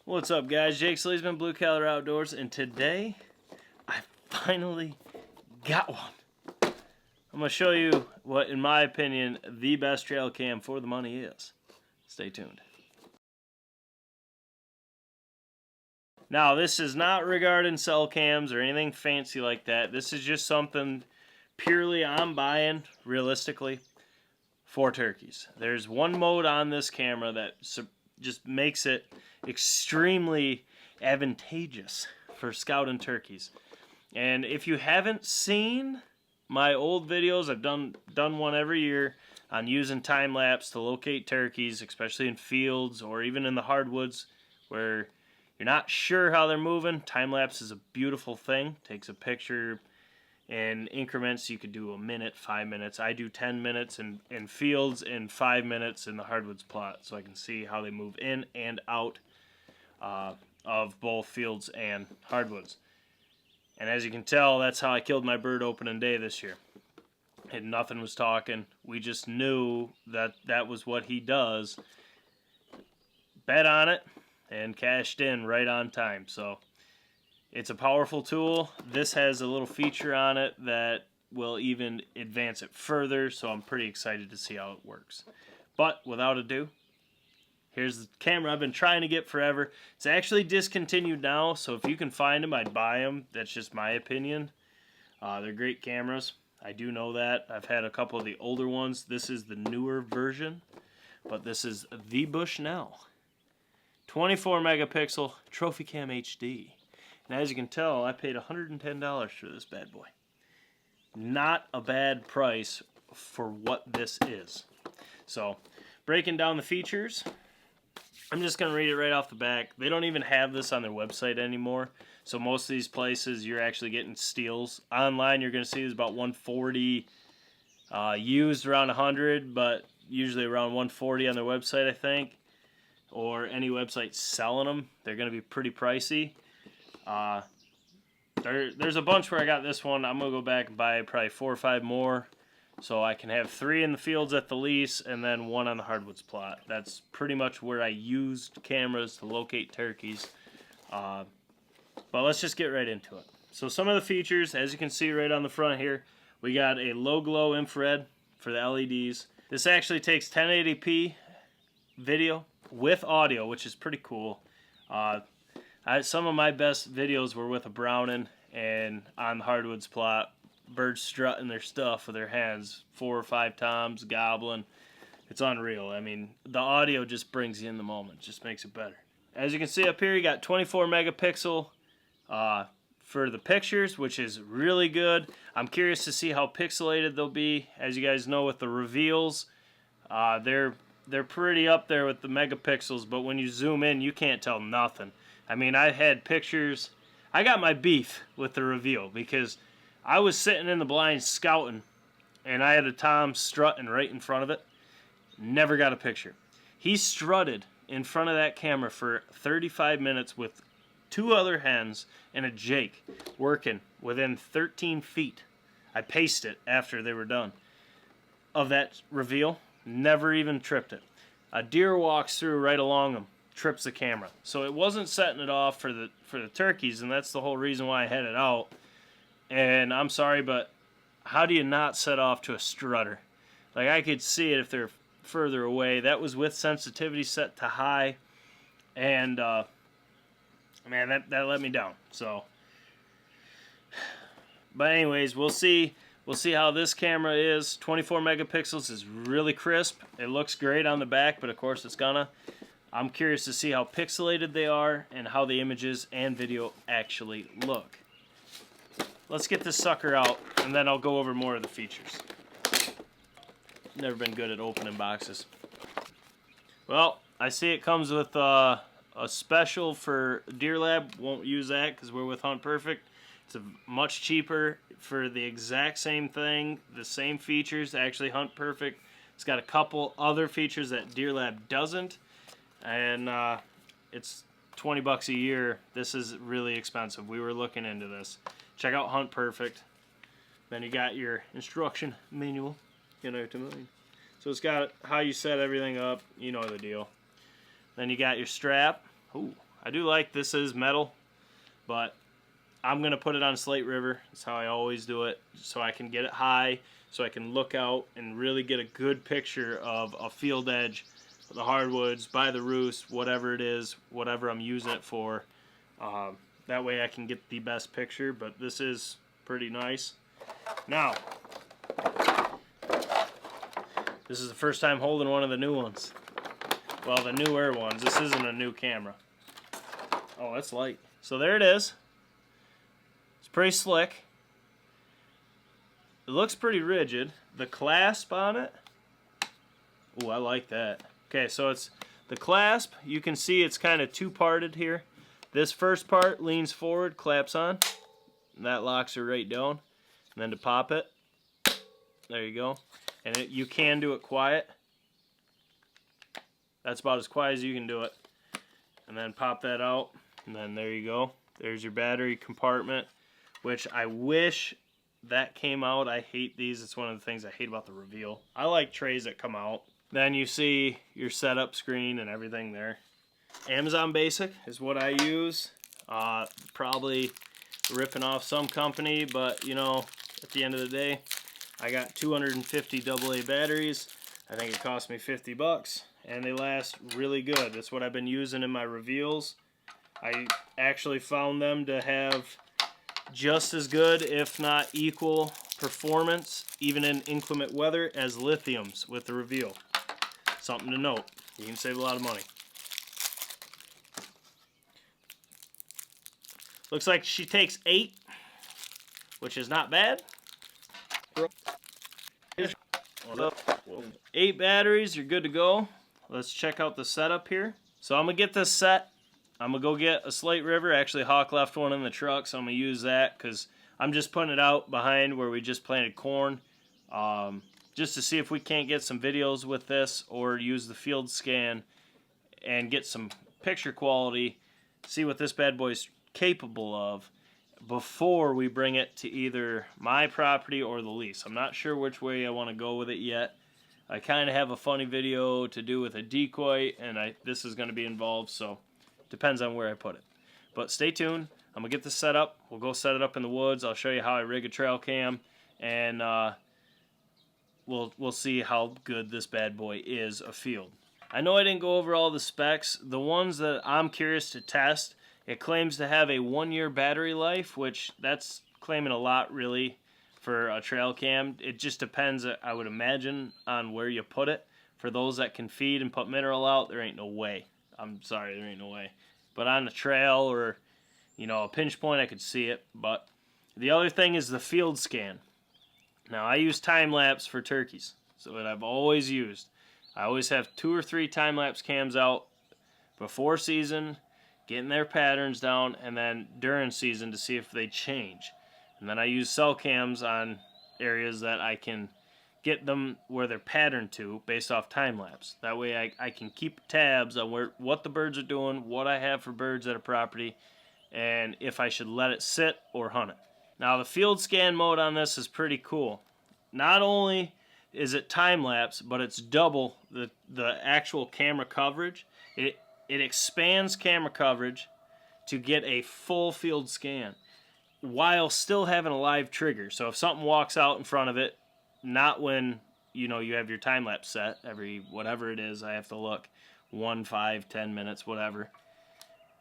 What's up, guys? Jake SLEASMAN, Blue Collar Outdoors, and today I finally got one. I'm going to show you what, in my opinion, the best trail cam for the money is. Stay tuned. Now, this is not regarding cell cams or anything fancy like that. This is just something purely I'm buying, realistically, for turkeys. There's one mode on this camera that just makes it extremely advantageous for scouting turkeys. And if you haven't seen my old videos, I've done one every year on using time lapse to locate turkeys, especially in fields or even in the hardwoods where you're not sure how they're moving. Time lapse is a beautiful thing. Takes a picture in increments. You could do a minute, 5 minutes. I do 10 minutes in fields and 5 minutes in the hardwoods plot, so I can see how they move in and out of both fields and hardwoods. And as you can tell, that's how I killed my bird opening day this year. And nothing was talking. We just knew that that was what he does. Bet on it and cashed in right on time. So it's a powerful tool. This has a little feature on it that will even advance it further, so I'm pretty excited to see how it works. But without ado, here's the camera I've been trying to get forever. It's actually discontinued now, so if you can find them, I'd buy them. That's just my opinion. They're great cameras. I do know that. I've had a couple of the older ones. This is the newer version, but this is the Bushnell 24 megapixel Trophy Cam HD. And as you can tell, I paid $110 for this bad boy. Not a bad price for what this is. So, breaking down the features, I'm just going to read it right off the back. They don't even have this on their website anymore. So most of these places, you're actually getting steals. Online, you're going to see it's about 140, used around 100, but usually around 140 on their website, I think. Or any website selling them. They're going to be pretty pricey. There's a bunch where I got this one. I'm going to go back and buy probably 4 or 5 more, so I can have 3 in the fields at the lease and then 1 on the hardwoods plot. That's pretty much where I used cameras to locate turkeys. But let's just get right into it. So some of the features, as you can see right on the front here, we got a low glow infrared for the LEDs. This actually takes 1080p video with audio, which is pretty cool. Some of my best videos were with a Browning and on the hardwoods plot, birds strutting their stuff with their hands, 4 or 5 toms, gobbling. It's unreal. I mean, the audio just brings you in the moment, just makes it better. As you can see up here, you got 24 megapixel for the pictures, which is really good. I'm curious to see how pixelated they'll be. As you guys know, with the reveals, they're pretty up there with the megapixels, but when you zoom in, you can't tell nothing. I mean, I had pictures. I got my beef with the reveal because I was sitting in the blind scouting, and I had a tom strutting right in front of it. Never got a picture. He strutted in front of that camera for 35 minutes with 2 other hens and a Jake working within 13 feet. I paced it after they were done of that reveal. Never even tripped it. A deer walks through right along him, trips the camera. So it wasn't setting it off for the turkeys, and that's the whole reason why I had it out. And I'm sorry, but how do you not set off to a strutter? Like, I could see it if they're further away. That was with sensitivity set to high, and man, that let me down. So, but anyways, we'll see how this camera is. 24 megapixels is really crisp. It looks great on the back, but of course it's gonna. I'm curious to see how pixelated they are and how the images and video actually look. Let's get this sucker out, and then I'll go over more of the features. Never been good at opening boxes. Well, I see it comes with a special for Deer Lab. Won't use that because we're with Hunt Perfect. It's much cheaper for the exact same thing, the same features. Actually, Hunt Perfect, it's got a couple other features that Deer Lab doesn't, and it's $20 a year. This is really expensive. We were looking into this. Check out Hunt Perfect. Then you got your instruction manual. You know what I mean. So it's got how you set everything up. You know the deal. Then you got your strap. Ooh, I do like this is metal, but I'm going to put it on Slate River. That's how I always do it, so I can get it high, so I can look out and really get a good picture of a field edge, the hardwoods, by the roost, whatever it is, whatever I'm using it for. That way I can get the best picture, but this is pretty nice. Now, this is the first time holding one of the new ones. Well, the newer ones. This isn't a new camera. Oh, that's light. So there it is. It's pretty slick. It looks pretty rigid. The clasp on it, ooh, I like that. Okay, so it's the clasp. You can see it's kind of two-parted here. This first part leans forward, claps on, and that locks her right down. And then to pop it, there you go. And you can do it quiet. That's about as quiet as you can do it. And then pop that out, and then there you go. There's your battery compartment, which I wish that came out. I hate these. It's one of the things I hate about the reveal. I like trays that come out. Then you see your setup screen and everything there. Amazon Basic is what I use. Probably ripping off some company, but you know, at the end of the day, I got 250 AA batteries. I think it cost me 50 bucks, and they last really good. That's what I've been using in my reveals. I actually found them to have just as good, if not equal, performance, even in inclement weather, as lithiums with the reveal. Something to note. You can save a lot of money. Looks like she takes 8, which is not bad. 8 batteries, you're good to go. Let's check out the setup here. So I'm going to get this set. I'm going to go get a Slate River. Actually, Hawk left one in the truck, so I'm going to use that because I'm just putting it out behind where we just planted corn. Just to see if we can't get some videos with this or use the field scan and get some picture quality, see what this bad boy's capable of before we bring it to either my property or the lease. I'm not sure which way I want to go with it yet. I kind of have a funny video to do with a decoy, and this is going to be involved, so depends on where I put it. But stay tuned. I'm going to get this set up. We'll go set it up in the woods. I'll show you how I rig a trail cam, and we'll see how good this bad boy is afield. I know I didn't go over all the specs. The ones that I'm curious to test, it claims to have a 1-year battery life, which that's claiming a lot really for a trail cam. It just depends, I would imagine, on where you put it. For those that can feed and put mineral out, there ain't no way. I'm sorry, there ain't no way. But on a trail or, you know, a pinch point, I could see it. But the other thing is the field scan. Now, I use time-lapse for turkeys, so that I've always used. I always have 2 or 3 time-lapse cams out before season, getting their patterns down, and then during season to see if they change. And then I use cell cams on areas that I can get them where they're patterned to based off time-lapse. That way I can keep tabs on what the birds are doing, what I have for birds at a property, and if I should let it sit or hunt it. Now the field scan mode on this is pretty cool. Not only is it time-lapse, but it's double the actual camera coverage. It expands camera coverage to get a full field scan while still having a live trigger. So if something walks out in front of it, not when you have your time-lapse set, every whatever it is, I have to look, 1, 5, 10 minutes, whatever.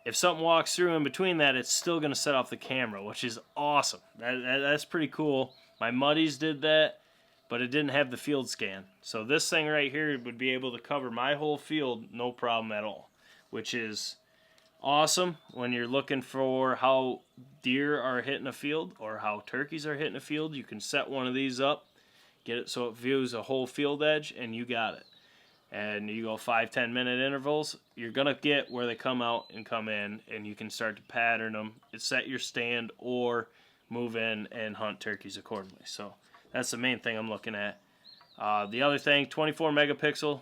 If something walks through in between that, it's still going to set off the camera, which is awesome. That's pretty cool. My Muddies did that, but it didn't have the field scan. So this thing right here would be able to cover my whole field, no problem at all, which is awesome when you're looking for how deer are hitting a field or how turkeys are hitting a field. You can set one of these up, get it so it views a whole field edge, and you got it. And you go 5-10 minute intervals, you're going to get where they come out and come in, and you can start to pattern them, set your stand, or move in and hunt turkeys accordingly. So that's the main thing I'm looking at. The other thing, 24 megapixel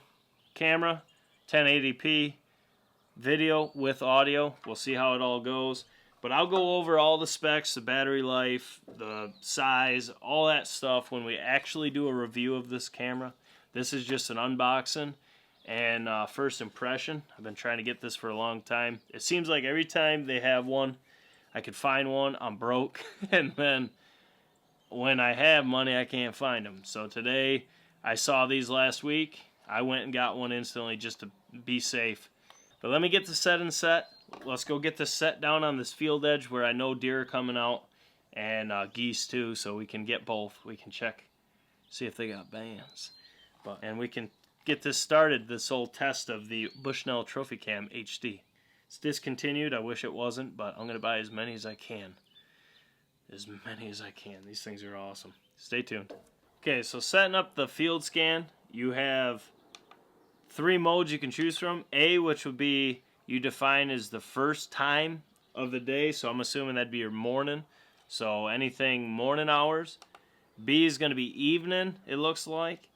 camera, 1080p video with audio. We'll see how it all goes. But I'll go over all the specs, the battery life, the size, all that stuff when we actually do a review of this camera. This is just an unboxing, and first impression. I've been trying to get this for a long time. It seems like every time they have one, I could find one, I'm broke, and then when I have money, I can't find them. So today, I saw these last week. I went and got one instantly just to be safe. But let me get the setting set. Let's go get this set down on this field edge where I know deer are coming out, and geese too, so we can get both. We can check, see if they got bands. And we can get this started, this whole test of the Bushnell Trophy Cam HD. It's discontinued. I wish it wasn't, but I'm going to buy as many as I can. As many as I can. These things are awesome. Stay tuned. Okay, so setting up the field scan, you have 3 modes you can choose from. A, which would be you define as the first time of the day, so I'm assuming that'd be your morning. So anything morning hours. B is going to be evening, it looks like.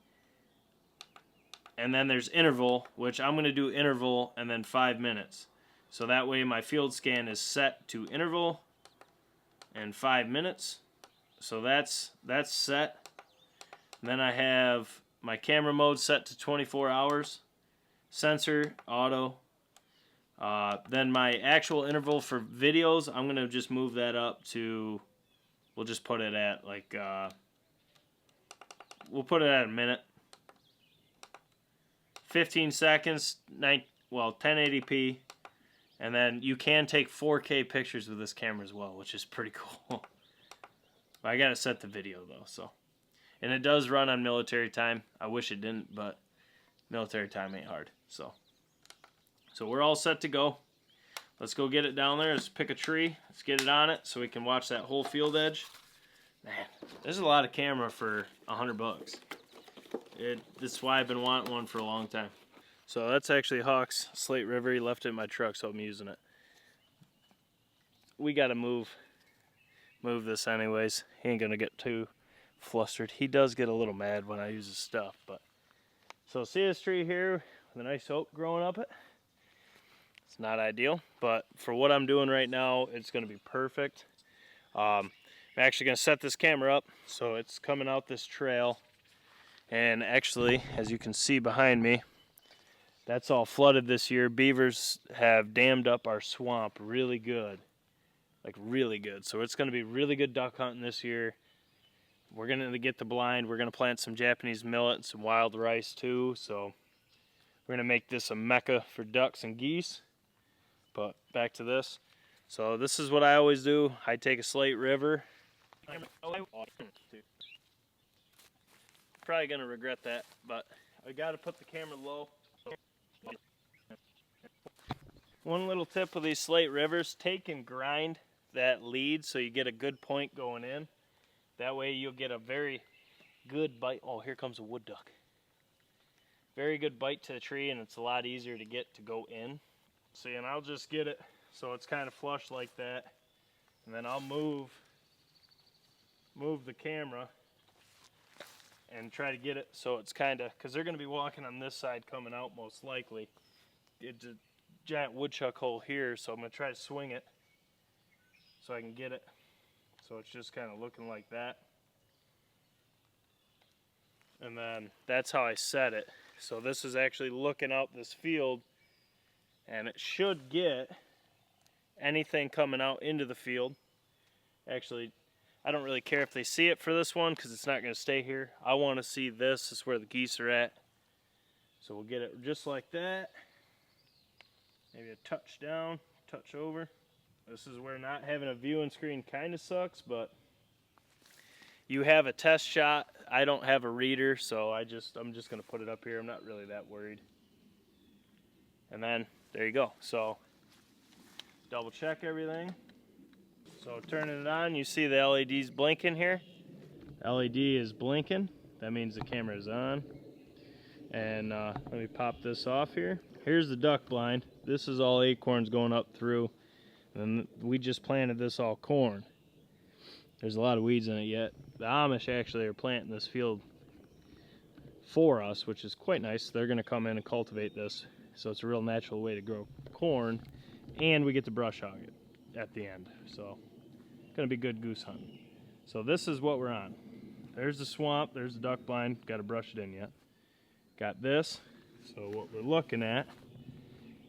And then there's interval, which I'm going to do interval and then 5 minutes. So that way my field scan is set to interval and 5 minutes. So that's set. And then I have my camera mode set to 24 hours. Sensor, auto. Then my actual interval for videos, I'm going to just move that up to, we'll just put it at like, we'll put it at a minute. 15 seconds, 1080p. And then you can take 4K pictures with this camera as well, which is pretty cool. I gotta set the video though, so. And it does run on military time. I wish it didn't, but military time ain't hard. So we're all set to go. Let's go get it down there. Let's pick a tree. Let's get it on it so we can watch that whole field edge. Man, there's a lot of camera for $100. That's why I've been wanting one for a long time. So that's actually Hawk's Slate River. He left it in my truck, so I'm using it. We gotta move this anyways. He ain't gonna get too flustered. He does get a little mad when I use his stuff, but. So see this tree here with a nice oak growing up it? It's not ideal, but for what I'm doing right now, it's gonna be perfect. I'm actually gonna set this camera up so it's coming out this trail. And actually, as you can see behind me, that's all flooded this year. Beavers have dammed up our swamp really good. Like really good. So it's going to be really good duck hunting this year. We're going to get the blind. We're going to plant some Japanese millet and some wild rice too. So we're going to make this a mecca for ducks and geese. But back to this. So this is what I always do. I take a Slate River. Probably going to regret that, but I got to put the camera low. One little tip with these Slate Rivers, take and grind that lead so you get a good point going in. That way you'll get a very good bite. Oh, here comes a wood duck. Very good bite to the tree, and it's a lot easier to get to go in. See, and I'll just get it so it's kind of flush like that. And then I'll move the camera and try to get it so it's kind of, because they're going to be walking on this side coming out most likely. It's a giant woodchuck hole here, so I'm going to try to swing it so I can get it. So it's just kind of looking like that. And then that's how I set it. So this is actually looking out this field, and it should get anything coming out into the field. Actually, I don't really care if they see it for this one because it's not going to stay here. I want to see this. This is where the geese are at. So we'll get it just like that. Maybe a touch down, touch over. This is where not having a viewing screen kind of sucks, but you have a test shot. I don't have a reader, so I'm just going to put it up here. I'm not really that worried. And then there you go. So double check everything. So turning it on, you see the LED's blinking here. LED is blinking. That means the camera is on. And let me pop this off here. Here's the duck blind. This is all acorns going up through. And we just planted this all corn. There's a lot of weeds in it yet. The Amish actually are planting this field for us, which is quite nice. They're going to come in and cultivate this. So it's a real natural way to grow corn. And we get to brush hog it at the end. So it's going to be good goose hunting. So this is what we're on. There's the swamp. There's the duck blind. Got to brush it in yet. Got this. So what we're looking at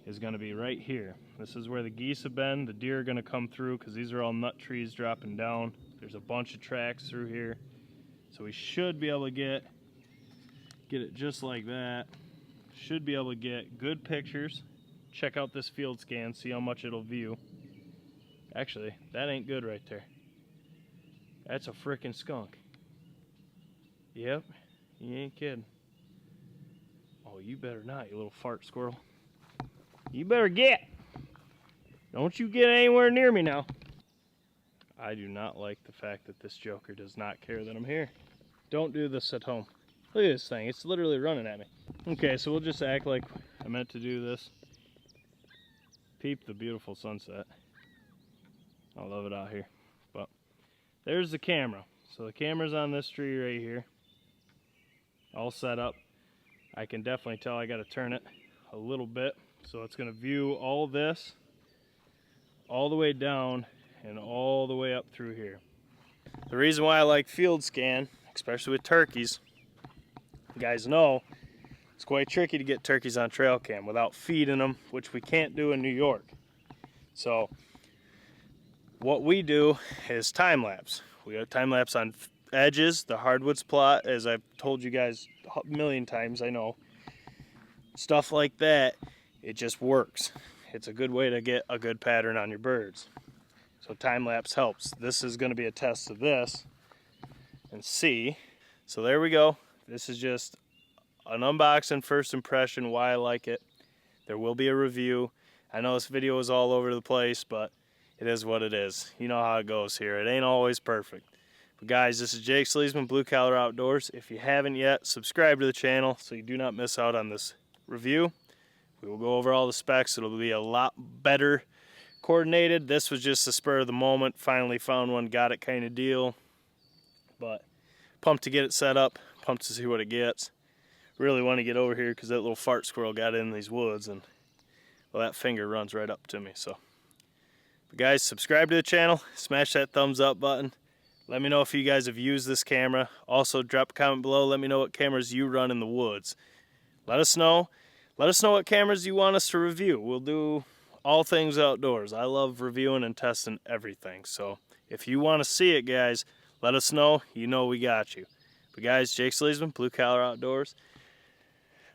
is going to be right here. This is where the geese have been. The deer are going to come through because these are all nut trees dropping down. There's a bunch of tracks through here. So we should be able to get it just like that. Should be able to get good pictures. Check out this field scan, see how much it'll view. Actually, that ain't good right there. That's a frickin' skunk. Yep, you ain't kidding. Oh, you better not, you little fart squirrel. You better get. Don't you get anywhere near me now. I do not like the fact that this joker does not care that I'm here. Don't do this at home. Look at this thing, it's literally running at me. Okay, so we'll just act like I meant to do this. Peep the beautiful sunset. I love it out here. But there's the camera. So the camera's on this tree right here. All set up. I can definitely tell I gotta turn it a little bit. So it's gonna view all this, all the way down and all the way up through here. The reason why I like field scan, especially with turkeys, you guys know, it's quite tricky to get turkeys on trail cam without feeding them, which we can't do in New York. So what we do is time lapse. We have time lapse on edges, the hardwoods plot, as I've told you guys a million times, I know. Stuff like that, it just works. It's a good way to get a good pattern on your birds. So time lapse helps. This is going to be a test of this and see. So there we go. This is just an unboxing first impression, why I like it. There will be a review. I know this video is all over the place, but it is what it is. You know how it goes here. It ain't always perfect. But guys, this is Jake SLEASMAN, Blue Collar Outdoors. If you haven't yet, subscribe to the channel so you do not miss out on this review. We will go over all the specs. It'll be a lot better coordinated. This was just a spur of the moment. Finally found one, got it kind of deal. But pumped to get it set up. Pumped to see what it gets. Really want to get over here because that little fart squirrel got in these woods, and well, that finger runs right up to me. So, but guys, subscribe to the channel, smash that thumbs up button. Let me know if you guys have used this camera. Also, drop a comment below. Let me know what cameras you run in the woods. Let us know. Let us know what cameras you want us to review. We'll do all things outdoors. I love reviewing and testing everything. So if you want to see it, guys, let us know. You know we got you. But guys, Jake SLEASMAN, Blue Collar Outdoors.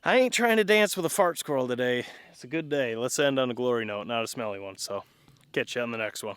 I ain't trying to dance with a fart squirrel today. It's a good day. Let's end on a glory note, not a smelly one. So catch you on the next one.